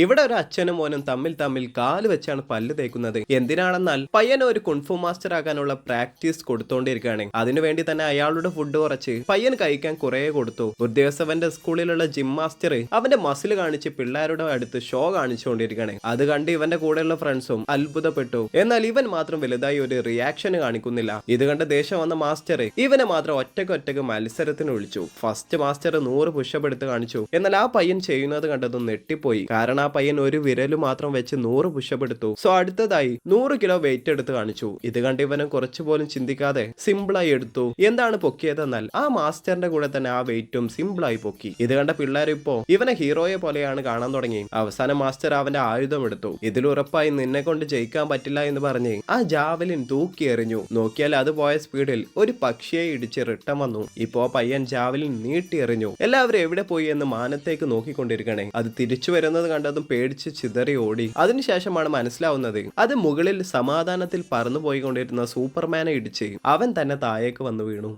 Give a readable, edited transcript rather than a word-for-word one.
ഇവിടെ ഒരു അച്ഛനും മോനും തമ്മിൽ കാല് വെച്ചാണ് പല്ല് തേക്കുന്നത്. എന്തിനാണെന്നാൽ പയ്യന് ഒരു കുൺഫു മാസ്റ്റർ ആകാനുള്ള പ്രാക്ടീസ് കൊടുത്തോണ്ടിരിക്കുകയാണ്. അതിനുവേണ്ടി തന്നെ അയാളുടെ ഫുഡ് കുറച്ച് പയ്യൻ കഴിക്കാൻ കുറെ കൊടുത്തു. ഒരു ദിവസം അവന്റെ സ്കൂളിലുള്ള ജിം മാസ്റ്റർ അവന്റെ മസിൽ കാണിച്ച് പിള്ളേരുടെ അടുത്ത് ഷോ കാണിച്ചുകൊണ്ടിരിക്കുകയാണ്. അത് കണ്ട് ഇവന്റെ കൂടെയുള്ള ഫ്രണ്ട്സും അത്ഭുതപ്പെട്ടു. എന്നാൽ ഇവൻ മാത്രം വലുതായി ഒരു റിയാക്ഷൻ കാണിക്കുന്നില്ല. ഇത് കണ്ട് ദേഷ്യം വന്ന മാസ്റ്റർ ഇവനെ മാത്രം ഒറ്റക്ക് മത്സരത്തിന് വിളിച്ചു. ഫസ്റ്റ് മാസ്റ്റർ 100 പുഷപ്പ് എടുത്ത് കാണിച്ചു. എന്നാൽ ആ പയ്യൻ ചെയ്യുന്നത് കണ്ടതും നെട്ടിപ്പോയി. കാരണം ആ പയ്യൻ ഒരു വിരല് മാത്രം വെച്ച് 100 പുഷപ്പ് എടുത്തു. സോ അടുത്തതായി 100 കിലോ വെയിറ്റ് എടുത്ത് കാണിച്ചു. ഇത് കണ്ട് ഇവനും കുറച്ചു പോലും ചിന്തിക്കാതെ സിമ്പിളായി എടുത്തു. എന്താണ് പൊക്കിയതെന്നാൽ ആ മാസ്റ്ററിന്റെ കൂടെ തന്നെ ആ വെയിറ്റും സിമ്പിളായി പൊക്കി. ഇത് കണ്ട പിള്ളേർ ഇപ്പോ ഇവനെ ഹീറോയെ പോലെയാണ് കാണാൻ തുടങ്ങി. അവസാനം മാസ്റ്റർ അവന്റെ ആയുധം എടുത്തു. ഇതിൽ ഉറപ്പായി നിന്നെ കൊണ്ട് ജയിക്കാൻ പറ്റില്ല എന്ന് പറഞ്ഞ് ആ ജാവലിൻ തൂക്കി എറിഞ്ഞു. നോക്കിയാൽ അത് പോയ സ്പീഡിൽ ഒരു പക്ഷിയെ ഇടിച്ച് റിട്ടം വന്നു. ഇപ്പോ പയ്യൻ ജാവലിൻ നീട്ടി എറിഞ്ഞു. എല്ലാവരും എവിടെ പോയി എന്ന് മാനത്തേക്ക് നോക്കിക്കൊണ്ടിരിക്കണേ. അത് തിരിച്ചു വരുന്നത് കണ്ടതും പേടിച്ച് ചിതറി ഓടി. അതിനുശേഷമാണ് മനസ്സിലാവുന്നത് അത് മുകളിൽ സമാധാനത്തിൽ പറന്നു പോയിക്കൊണ്ടിരുന്ന സൂപ്പർമാനെ ഇടിച്ച് അവൻ തന്നെ താഴേക്ക് വന്നു വീണു.